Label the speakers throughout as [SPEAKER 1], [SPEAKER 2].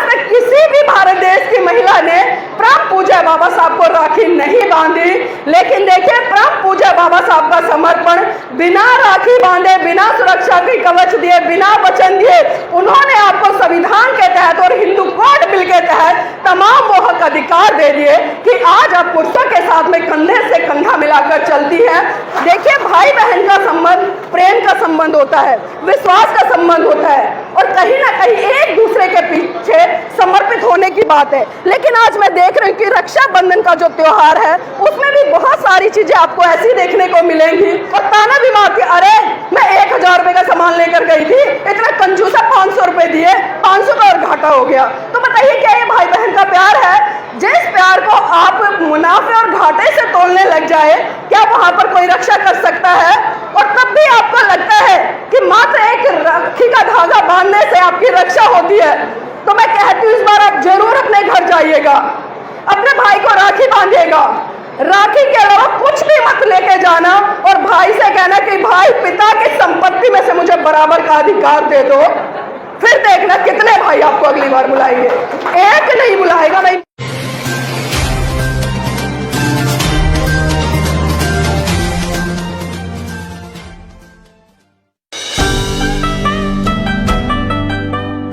[SPEAKER 1] तक किसी भी भारत देश की महिला ने परम पूज्य बाबा साहब को राखी नहीं बांधी, लेकिन देखिए परम पूज्य बाबा साहब का समर्पण बिना राखी बांधे, बिना सुरक्षा के कवच दिए, बिना वचन दिए उन्होंने आपको संविधान के तहत और हिंदू कोड बिल के तहत तमाम वो हक अधिकार दे दिए कि आज आप पुरुषों के साथ में कंधे से कंधा मिलाकर चलती हैं। देखिए भाई बहन का संबंध प्रेम का संबंध होता है, विश्वास का संबंध होता है और कहीं ना कहीं एक दूसरे के पीछे समर्पित होने की बात है। लेकिन आज मैं देख रही हूँ कि रक्षाबंधन का जो त्योहार है उसमें भी बहुत सारी चीजें आपको ऐसी देखने को मिलेंगी और ताना भी मारती, अरे मैं 1000 रुपए का सामान लेकर गई थी, इतना कंजूसा 500 रुपए दिए, 500 का और घाटा हो गया। तो बताइए क्या ये भाई बहन का प्यार है? जिस प्यार को आप मुनाफे और घाटे से तोलने लग जाए, क्या वहां पर कोई रक्षा कर सकता है? और तब भी आपको लगता है कि मात्र एक राखी का धागा बांधने से आपकी रक्षा होती है। तो मैं कहती हूँ इस बार आप जरूर अपने घर जाइएगा, अपने भाई को राखी बांधिएगा, राखी के अलावा कुछ भी मत लेके जाना और भाई से कहना कि भाई पिता की संपत्ति में से मुझे बराबर का अधिकार दे दो। फिर देखना कितने भाई आपको अगली बार बुलाएंगे, एक नहीं बुलाएगा नहीं।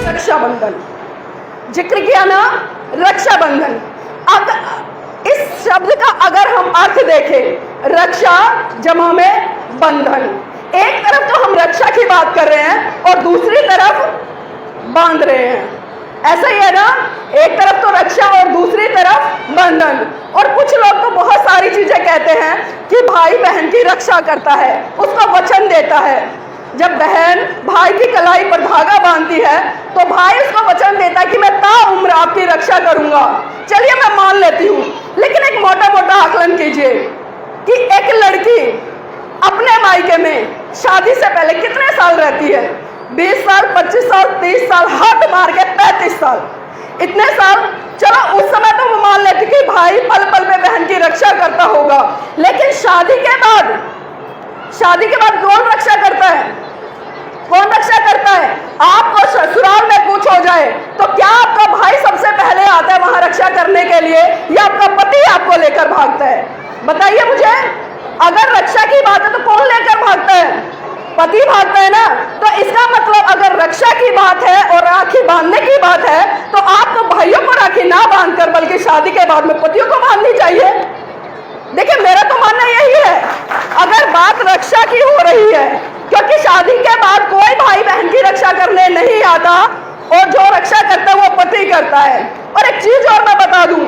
[SPEAKER 1] रक्षाबंधन जिक्र किया ना, रक्षाबंधन। इस शब्द का अगर हम अर्थ देखें, रक्षा जमा में बंधन, एक तरफ तो हम रक्षा की बात कर रहे हैं और दूसरी तरफ बांध रहे हैं, ऐसा ही है ना। एक तरफ तो रक्षा और दूसरी तरफ बंधन। और कुछ लोग तो बहुत सारी चीजें कहते हैं कि भाई बहन की रक्षा करता है, उसको वचन देता है। जब बहन भाई की कलाई पर धागा बांधती है तो भाई उसको वचन देता है कि मैं ताउम्र आपकी रक्षा करूंगा। चलिए मैं मान लेती हूँ, लेकिन एक मोटा मोटा आकलन कीजिए कि एक लड़की अपने मायके में शादी से पहले कितने साल रहती है? 20 साल, 25 साल, 30 साल, हाथ मार के 35 साल, इतने साल। चलो उस समय तो मैं मान लेती कि भाई पल पल पे बहन की रक्षा करता होगा, लेकिन शादी के बाद कौन रक्षा करता है? कौन रक्षा करता है? आपको ससुराल में कुछ हो जाए तो क्या आपका भाई सबसे पहले आता है वहां रक्षा करने के लिए या आपका पति आपको लेकर भागता है? बताइए मुझे। अगर रक्षा की बात है तो कौन लेकर भागता है? पति भागता है ना। तो इसका मतलब अगर रक्षा की बात है और राखी बांधने की बात है तो आपको भाइयों को राखी ना बांधकर बल्कि शादी के बाद में पतियों को बांधनी चाहिए। देखिए मेरा तो मानना यही है, अगर बात रक्षा की हो रही है, क्योंकि शादी के बाद कोई भाई बहन की रक्षा करने नहीं आता और जो रक्षा करता है वो पति करता है। और एक चीज और मैं बता दूं,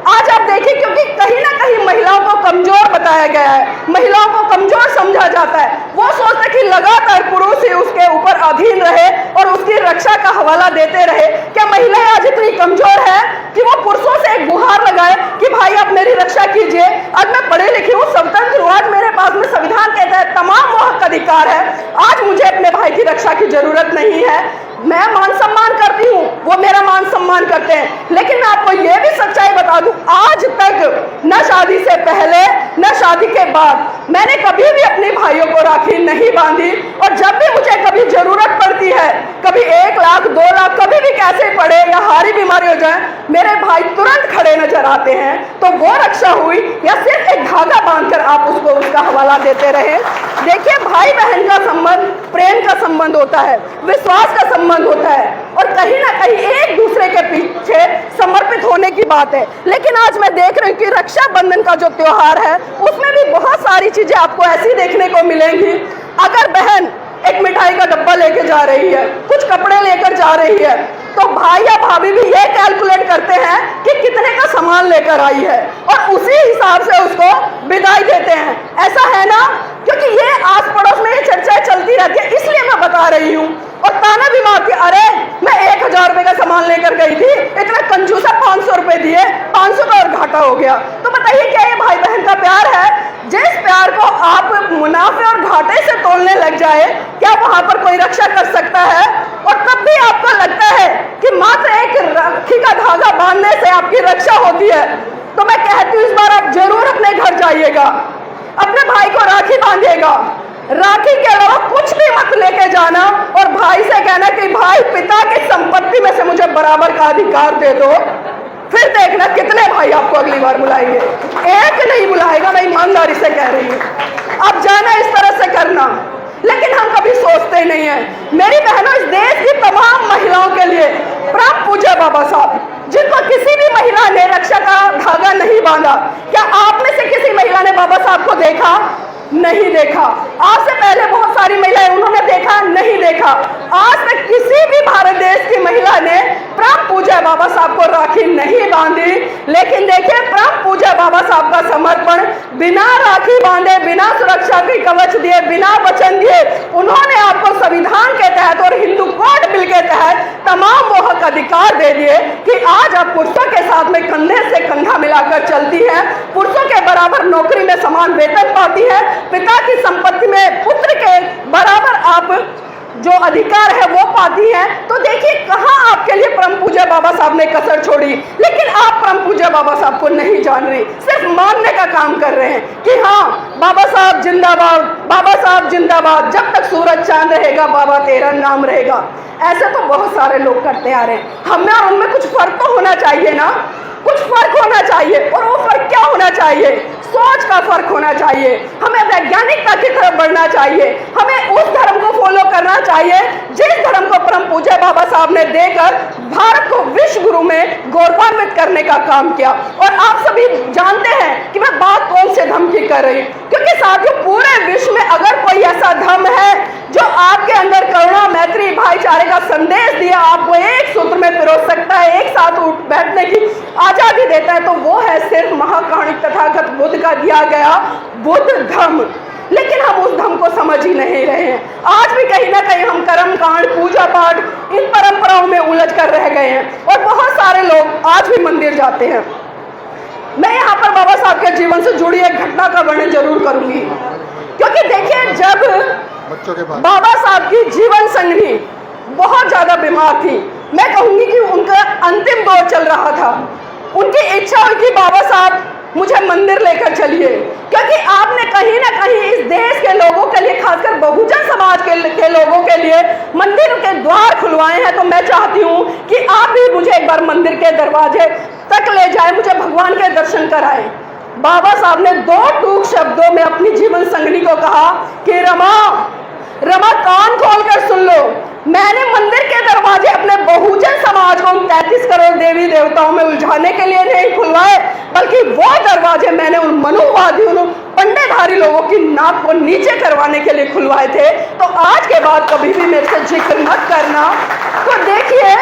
[SPEAKER 1] आज आप देखिए क्योंकि कहीं ना कहीं महिलाओं को कमजोर बताया गया है, महिलाओं को कमजोर समझा जाता है। वो सोचता है कि लगातार पुरुष ही उसके ऊपर अधीन रहे और उसकी रक्षा का हवाला देते रहे। क्या महिलाएं आज इतनी कमजोर है कि वो पुरुषों से एक गुहार लगाए कि भाई आप मेरी रक्षा कीजिए? आज मैं पढ़े लिखी हूँ, स्वतंत्र हूँ, आज मेरे पास में संविधान के तहत तमाम वो हक अधिकार है, आज मुझे अपने भाई की रक्षा की जरूरत नहीं है। मैं मान सम्मान करती हूँ, वो मेरा मान सम्मान करते हैं। लेकिन मैं आपको ये भी सच्चाई बता दूं, आज तक न शादी से पहले न शादी के बाद मैंने कभी भी अपने भाइयों को राखी नहीं बांधी। और जब भी मुझे कभी जरूरत पड़ती है, कभी 1 लाख 2 लाख कभी भी कैसे पड़े या हारी बीमारी हो जाए, मेरे भाई तुरंत खड़े नजर आते हैं। तो वो रक्षा हुई या सिर्फ एक धागा बांधकर आप उसको उसका हवाला देते रहे? देखिए भाई बहन का संबंध प्रेम का संबंध होता है, विश्वास का संबंध होता है और कहीं ना कहीं एक दूसरे के पीछे समर्पित होने की बात है। लेकिन आज मैं देख रही हूँ कि रक्षाबंधन का जो त्योहार है उसमें भी बहुत सारी चीजें आपको ऐसी देखने को मिलेंगी। अगर बहन एक मिठाई का डब्बा लेके जा रही है, कुछ कपड़े लेकर जा रही है, तो भाई या भाभी भी ये कैलकुलेट करते हैं कि कितने का सामान लेकर आई है और उसी हिसाब से उसको विदाई देते हैं। ऐसा है ना? क्योंकि ये आस पड़ोस में ये चर्चाएं चलती रहती है, इसलिए मैं बता रही हूँ। और ताना भी मारती, अरे मैं 1000 रुपए का सामान लेकर गई थी, इतना कंजूसा 500 रुपए दिए, 500 का और घाटा हो गया। तो बताइए क्या ये भाई बहन का प्यार है? जिस प्यार को आप मुनाफे और घाटे से तोलने लग जाए, क्या वहां पर कोई रक्षा कर सकता है? और तब भी आपको लगता है कि मात्र एक राखी का धागा बांधने से आपकी रक्षा होती है। तो मैं कहती हूँ इस बार आप जरूर अपने घर जाइएगा, अपने भाई को राखी बांधिएगा, राखी के अलावा कुछ भी मत लेके जाना और भाई से कहना कि भाई पिता की संपत्ति में से मुझे बराबर का अधिकार दे दो। फिर देखना कितने भाई आपको अगली बार बुलाएंगे। एक नहीं बुलाएगा, मैं ईमानदारी से कह रही हूँ। अब जाना इस तरह से करना, लेकिन हम कभी सोचते नहीं है। मेरी बहनों, इस देश की तमाम महिलाओं के लिए परम पूज्य बाबा साहब, जिनको किसी भी महिला ने रक्षा का धागा नहीं बांधा, क्या आप में से किसी महिला ने बाबा साहब को देखा? नहीं देखा। आज से पहले बहुत सारी महिलाएं, उन्होंने देखा? नहीं देखा। आज तक किसी भी भारत देश की महिला ने परम पूज्य बाबा साहब को राखी नहीं बांधी। लेकिन देखिए, परम पूज्य बाबा साहब का समर्पण, बिना राखी बांधे, बिना सुरक्षा की कवच दिए, बिना वचन दिए, उन्होंने आपको संविधान के तहत और हिंदू कोड बिल के तहत तमाम वो हक अधिकार दे दिए कि आज आप पुरुषों के साथ में कंधे से कंधा मिलाकर चलती हैं, पुरुषों के बराबर नौकरी में समान वेतन पाती है, पिता की संपत्ति में पुत्र के बराबर आप जो अधिकार है वो पाती हैं। तो देखिए, कहां आपके लिए परम पूज्य बाबा साहब ने कसर छोड़ी। लेकिन आप परम पूज्य बाबा साहब को नहीं जान रही, सिर्फ मानने का काम कर रहे हैं कि हाँ, बाबा साहब जिंदाबाद, बाबा साहब जिंदाबाद, जब तक सूरज चांद रहेगा बाबा तेरा नाम रहेगा। ऐसे तो बहुत सारे लोग करते आ रहे हैं। हमें और उनमें कुछ फर्क तो होना चाहिए ना, कुछ फर्क होना चाहिए। और वो फर्क क्या होना चाहिए? सोच का फर्क होना चाहिए। हमें वैज्ञानिकता की तरफ बढ़ना चाहिए। हमें उस धर्म को फॉलो करना चाहिए जिस धर्म को परम पूज्य बाबा साहब ने देकर भारत को विश्व गुरु में गौरवान्वित करने का काम किया। और आप सभी जानते हैं कि मैं बात कौन से धर्म की कर रही हूँ, क्योंकि साथियों, पूरे विश्व में अगर कोई ऐसा धर्म है जो आपके अंदर करुणा, मैत्री, भाईचारे का संदेश दिया, आपको एक सूत्र में पिरो सकता है, एक साथ उठ बैठने की आजादी देता है, तो वो है सिर्फ महाकाणिक तथागत बुद्ध का दिया गया बुद्ध धर्म। लेकिन हम उस धर्म को समझ ही नहीं रहे हैं। आज भी कहीं ना कहीं हम कर्म कांड, पूजा पाठ, इन परंपराओं में उलझ कर रह गए हैं। और बहुत सारे लोग आज भी मंदिर जाते हैं। मैं यहाँ पर बाबा साहब के जीवन से जुड़ी एक घटना का वर्णन जरूर करूंगी, क्योंकि देखिए, जब बाबा साहब की जीवन संगिनी बहुत ज्यादा बीमार थी, मैं कहूंगी कि उनका अंतिम दौर चल रहा था, उनकी इच्छा हुई कि बाबा साहब मुझे मंदिर लेकर चलिए, क्योंकि आपने कहीं ना कहीं इस देश के लोगों के लिए, खासकर बहुजन समाज के लोगों के लिए मंदिर के द्वार खुलवाए हैं। तो मैं चाहती हूँ कि आप भी मुझे एक बार मंदिर के दरवाजे तक ले जाए, मुझे भगवान के दर्शन कराएं। बाबा साहब ने दो टूक शब्दों में अपनी जीवन संगिनी को कहा कि रमा, कान खोलकर सुन लो, मैंने मंदिर के दरवाजे अपने बहुजन समाज को 33 करोड़ देवी देवताओं में उलझाने के लिए नहीं खुलवाए, बल्कि वो दरवाजे मैंने उन मनुवादी, उन पंडेधारी लोगों की नाक को नीचे करवाने के लिए खुलवाए थे। तो आज के बाद कभी भी मेरे से जिक्र मत करना। तो देखिए,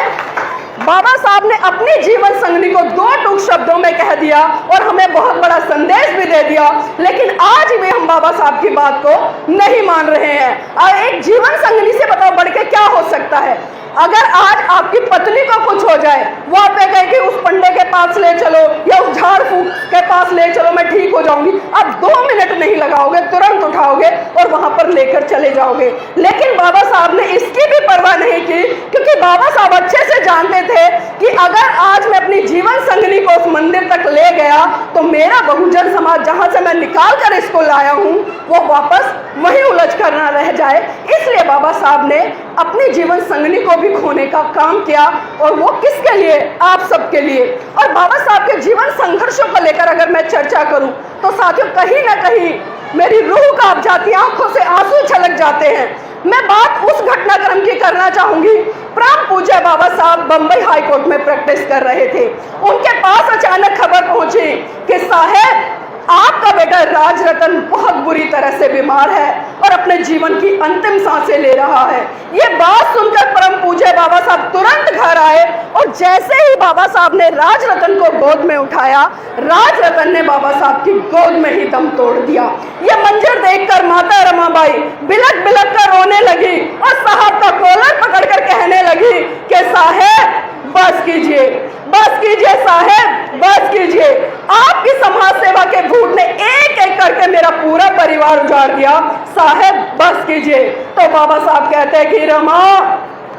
[SPEAKER 1] बाबा साहब ने अपनी जीवन संगिनी को दो टूक शब्दों में कह दिया और हमें बहुत बड़ा संदेश भी दे दिया। लेकिन आज भी हम बाबा साहब की बात को नहीं मान रहे हैं। और एक जीवन संगिनी से बताओ बढ़ के क्या हो सकता है? अगर आज आपकी पत्नी को कुछ हो जाए, वो आप कहे कि उस पंडे के पास ले चलो या उस झाड़ फूक के पास ले चलो, मैं ठीक हो जाऊंगी, आप 2 मिनट नहीं लगाओगे, तुरंत उठाओगे और वहां पर लेकर चले जाओगे। लेकिन बाबा साहब ने इसकी भी परवाह नहीं की, क्योंकि बाबा साहब अच्छे से जानते थे कि अगर आज मैं अपनी जीवन संगिनी को उस मंदिर तक ले गया तो मेरा बहुजन समाज जहां से मैं निकाल कर इसको लाया हूं, वो वापस वहीं उलझ कर ना रह जाए। इसलिए बाबा साहब ने अपनी जीवन संगिनी को भी खोने का काम किया, और वो किसके लिए? आप सबके लिए। और बाबा साहब के जीवन संघर्षों को लेकर अगर मैं चर्चा करूं तो साथियों, कहीं ना कहीं मेरी रूह कांप जाती है, आंखों से आंसू छलक जाते हैं। मैं बात उस घटनाक्रम की करना चाहूंगी। परम पूज्य बाबा साहब बंबई हाई कोर्ट में प्रैक्टिस कर रहे थे। उनके पास अचानक खबर पहुंची कि साहब, आपका बेटा राज रतन बहुत बुरी तरह से बीमार है और अपने जीवन की अंतिम सांसें ले रहा है। ये बात सुनकर परम पूज्य बाबा साहब तुरंत घर आए, और जैसे ही बाबा साहब ने राज रतन को गोद में उठाया, राज रतन ने बाबा साहब की गोद में ही दम तोड़ दिया। ये मंजर देखकर माता रमाबाई बिलक बिलक कर रोने लगी और साहब का कॉलर पकड़कर कहने लगी कि साहब बस कीजिए, बस कीजिए साहब, बस कीजिए। आपकी समाज सेवा के भूत ने एक एक करके मेरा पूरा परिवार उजाड़ दिया, साहब बस कीजिए। तो बाबा साहब कहते हैं कि रमा,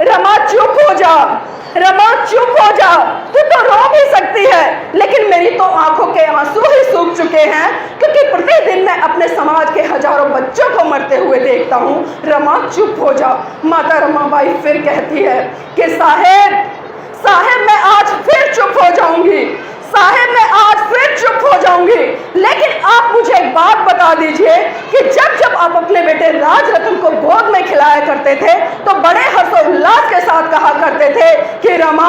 [SPEAKER 1] रमा चुप हो जा, रमा चुप हो जा, तू तो रो भी सकती है, लेकिन मेरी तो आंखों के आंसू ही सूख चुके हैं, क्योंकि प्रतिदिन मैं अपने समाज के हजारों बच्चों को मरते हुए देखता हूँ। रमा चुप हो जा। माता रमाबाई फिर कहती है कि साहेब साहेब मैं आज फिर चुप हो जाऊंगी, साहेब मैं आज फिर चुप हो जाऊंगी, लेकिन आप मुझे एक बात बता दीजिए कि जब जब आप अपने बेटे राजरतन को गोद में खिलाया करते थे तो बड़े हर्षोल्लास के साथ कहा करते थे कि रमा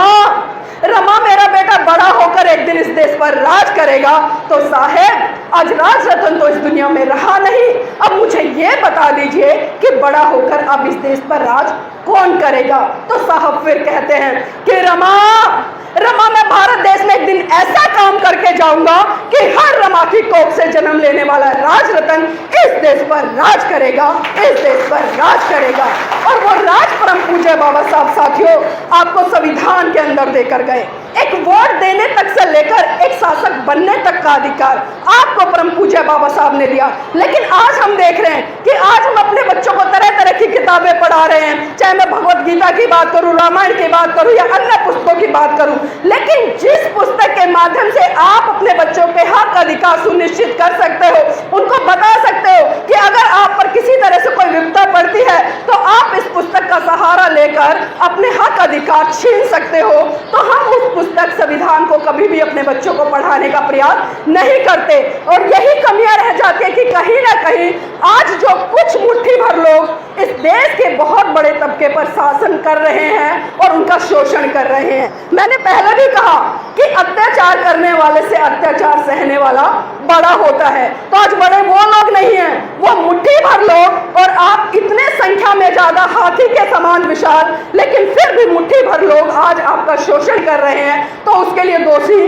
[SPEAKER 1] रमा मेरा बेटा बड़ा होकर एक दिन इस देश पर राज करेगा। तो साहेब आज राजरतन तो इस दुनिया में रहा नहीं, अब मुझे ये बता दीजिए कि बड़ा होकर अब इस देश पर राज कौन करेगा। तो साहब फिर कहते हैं कि रमा मैं भारत देश में एक दिन ऐसा काम करके जाऊंगा कि हर रमा की कोख से जन्म लेने वाला राजरतन इस देश पर राज करेगा, इस देश पर राज करेगा। और वो राज परम पूज्य बाबा साहब साथियों आपको संविधान के अंदर देकर गए। एक वोट देने तक से लेकर एक शासक बनने तक का अधिकार आपको परम पूज्य बाबा साहब ने दिया। लेकिन आज हम देख रहे हैं कि आज हम अपने बच्चों को तरह तरह की किताबें पढ़ा रहे हैं, चाहे मैं भगवत गीता की बात करूं, रामायण की बात करूं या अन्य पुस्तकों की बात करूं, लेकिन जिस पुस्तक के माध्यम से आप अपने बच्चों के हक अधिकार सुनिश्चित कर सकते हो, उनको बता सकते हो कि अगर आप पर किसी तरह से कोई विपदा पड़ती है तो आप इस पुस्तक का सहारा लेकर अपने हक अधिकार छीन सकते हो, तो हम उस पुस्तक संविधान को कभी भी अपने बच्चों को पढ़ाने का प्रयास नहीं करते। और यही कमियां रह जाती है कि कहीं ना कहीं आज जो कुछ मुट्ठी भर लोग इस देश के बहुत बड़े तबके पर शासन कर रहे हैं और उनका शोषण कर रहे हैं। मैंने पहले भी कहा कि अत्याचार करने वाले से अत्याचार सहने वाला बड़ा होता है। तो आज बड़े वो लोग नहीं हैं, वो मुट्ठी भर लोग, और आप इतने संख्या में ज्यादा हाथी के समान विशाल, लेकिन फिर भी मुट्ठी भर लोग आज आपका शोषण कर रहे हैं। तो उसके लिए दोषी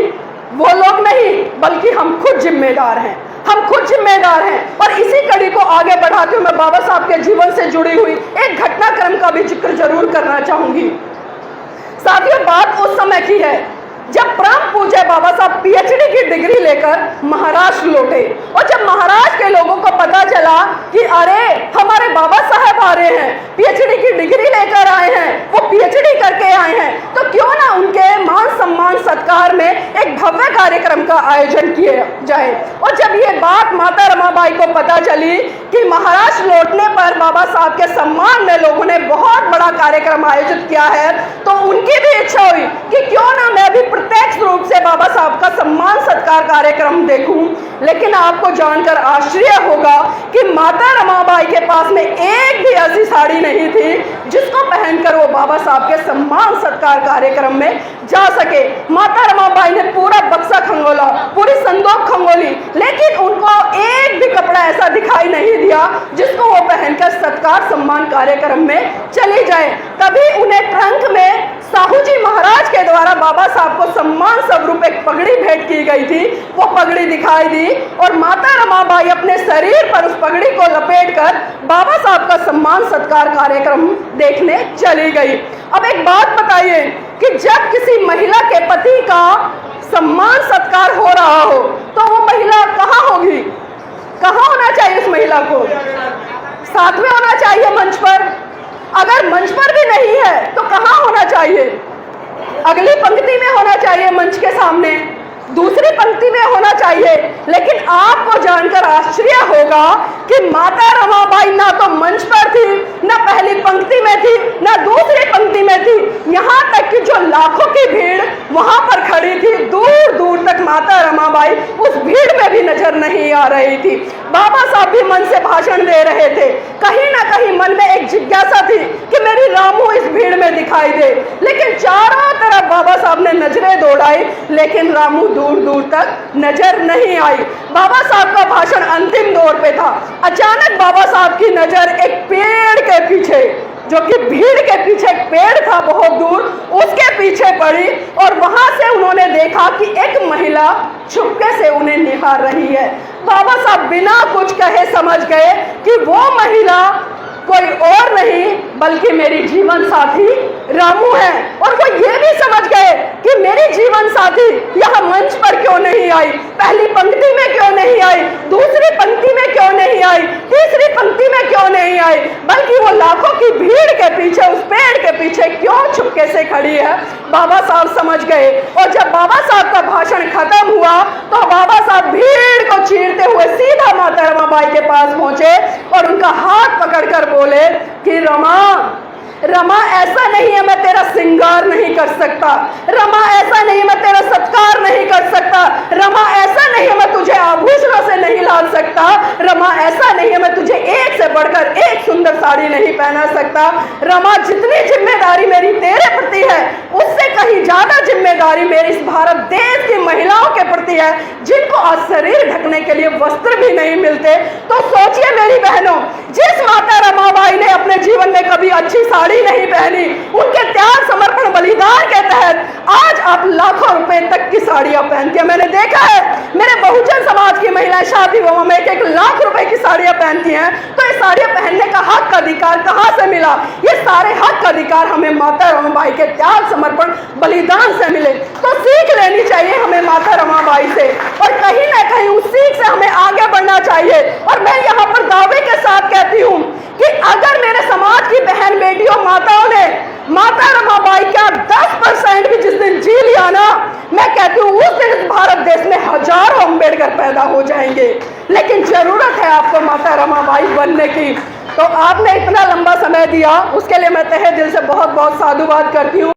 [SPEAKER 1] वो लोग नहीं बल्कि हम खुद जिम्मेदार हैं, हम खुद जिम्मेदार हैं। और इसी कड़ी को आगे बढ़ाते हुए मैं बाबा साहब के जीवन से जुड़ी हुई एक घटनाक्रम का भी जिक्र जरूर करना चाहूंगी। साथियों बात उस समय की है जब परम पूज्य बाबा साहब पीएचडी की डिग्री लेकर महाराष्ट्र लौटे, और जब महाराष्ट्र के लोगों को पता चला कि अरे हमारे बाबा साहब आ रहे हैं, पीएचडी की डिग्री लेकर आए हैं, वो पीएचडी करके आए हैं, तो क्यों ना उनके मान सम्मान सत्कार में एक भव्य कार्यक्रम का आयोजन किया जाए। और जब ये बात माता रमाबाई को पता चली कि महाराष्ट्र लौटने पर बाबा साहब के सम्मान में लोगों ने बहुत बड़ा कार्यक्रम आयोजित किया है, तो उनकी भी इच्छा हुई कि क्यों ना मैं भी प्रत्यक्ष रूप से बाबा साहब का सम्मान सत्कार कार्यक्रम देखूं। लेकिन आपको जानकर आश्चर्य होगा कि माता रमाबाई के पास में एक भी ऐसी साड़ी नहीं थी जिसको पहनकर वो बाबा साहब के सम्मान सत्कार कार्यक्रम में जा सके। माता रमाबाई ने पूरा बक्सा खंगोला, पूरी संदूक खंगोली, लेकिन उनको एक भी कपड़ा ऐसा दिखाई नहीं दिया जिसको वो पहनकर सत्कार सम्मान कार्यक्रम में चली जाए। तभी उन्हें ट्रंक में साहू जी महाराज के द्वारा बाबा साहब को सम्मान स्वरूप एक पगड़ी भेंट की गई थी, वो पगड़ी दिखाई दी और माता रमाबाई अपने शरीर पर उस पगड़ी को लपेटकर बाबा साहब का सम्मान सत्कार कार्यक्रम देखने चली गई। अब एक बात बताइए कि जब किसी महिला के पति का सम्मान सत्कार हो रहा हो तो वो महिला कहाँ होगी, कहाँ होना चाहिए उस महिला को? साथ में होना चाहिए मंच पर। अगर मंच पर भी नहीं है तो कहाँ होना चाहिए? अगली पंक्ति में होना चाहिए, मंच के सामने दूसरी पंक्ति में होना चाहिए। लेकिन आपको जानकर आश्चर्य होगा कि माता रमाबाई ना तो मंच पर थी, ना पहली पंक्ति में थी, ना दूसरी पंक्ति में थी। यहाँ तक कि जो लाखों की भीड़ वहां पर खड़ी थी, दूर दूर तक माता रमाबाई उस भीड़ में भी नजर नहीं आ रही थी। बाबा साहब भी मन से भाषण दे रहे थे, कहीं ना कहीं मन में एक जिज्ञासा थी कि मेरी रामू इस भीड़ में दिखाई दे, लेकिन चारों तरफ बाबा साहब ने नजरें दौड़ाई, लेकिन रामू दूर दूर तक नजर नहीं आई। बाबा साहब का भाषण अंतिम दौर पे था। अचानक बाबा साहब की नजर एक पेड़ के पीछे, जो कि भीड़ के पीछे एक पेड़ था बहुत दूर, उसके पीछे पड़ी और वहां से उन्होंने देखा कि एक महिला चुपके से उन्हें निहार रही है। बाबा साहब बिना कुछ कहे समझ गए कि वो महिला कोई और नहीं बल्कि मेरी जीवन साथी रामू है। और वो ये भी समझ गए कि मेरी जीवन साथी यहाँ मंच पर क्यों नहीं आई, पहली पंक्ति में क्यों नहीं आई, दूसरी पंक्ति में क्यों नहीं आई, तीसरी पंक्ति में क्यों नहीं आई, बल्कि वो लाखों की भीड़ के पीछे, उस पेड़ के पीछे क्यों चुपके से खड़ी है, बाबा साहब समझ गए। और जब बाबा साहब का भाषण खत्म हुआ तो बाबा साहब भीड़ को चीरते हुए सीधा माता रमाबाई के पास पहुंचे और उनका हाथ पकड़कर बोले कि रमा, रमा ऐसा नहीं है मैं तेरा श्रृंगार नहीं कर सकता, रमा ऐसा नहीं मैं तेरा सत्कार नहीं कर सकता, रमा ऐसा नहीं है मैं तुझे आभूषणों से नहीं लाद सकता, रमा ऐसा नहीं है मैं तुझे एक से बढ़कर एक सुंदर साड़ी नहीं पहना सकता, रमा जितनी जिम्मेदारी मेरी तेरे प्रति है उससे कहीं ज्यादा जिम्मेदारी मेरी इस भारत देश की महिलाओं के प्रति है, जिनको आज शरीर ढकने के लिए वस्त्र भी नहीं मिलते। तो सोचिए मेरी बहनों, जिस माता रमाबाई ने अपने जीवन में कभी अच्छी साड़ी नहीं पहनी, उनके त्याग समर्पण बलिदान के तहत आज आप लाखों रुपए तक की साड़ियां पहनती हैं। मैंने देखा है मेरे बहुजन समाज की महिलाएं शादी विवाह में 1-1 लाख रुपए की साड़ियां पहनती हैं। तो ये साड़ियां पहनने का हक अधिकार कहां से मिला? ये सारे हक अधिकार हमें माता रमाबाई के त्याग समर्पण बलिदान से मिले। तो सीख लेनी चाहिए हमें माता रमाबाई से, और कहीं ना कहीं उस सीख से हमें आगे बढ़ना चाहिए। और मैं यहाँ पर दावे के साथ कहती हूँ कि अगर मेरे समाज की बहन बेटियों माताओं ने माता रमाबाई का 10% भी जिस दिन जी लिया ना, मैं कहती हूँ उस दिन इस भारत देश में हजारों अम्बेडकर पैदा हो जाएंगे। लेकिन जरूरत है आपको माता रमाबाई बनने की। तो आपने इतना लंबा समय दिया, उसके लिए मैं तहे दिल से बहुत बहुत साधुवाद करती हूँ।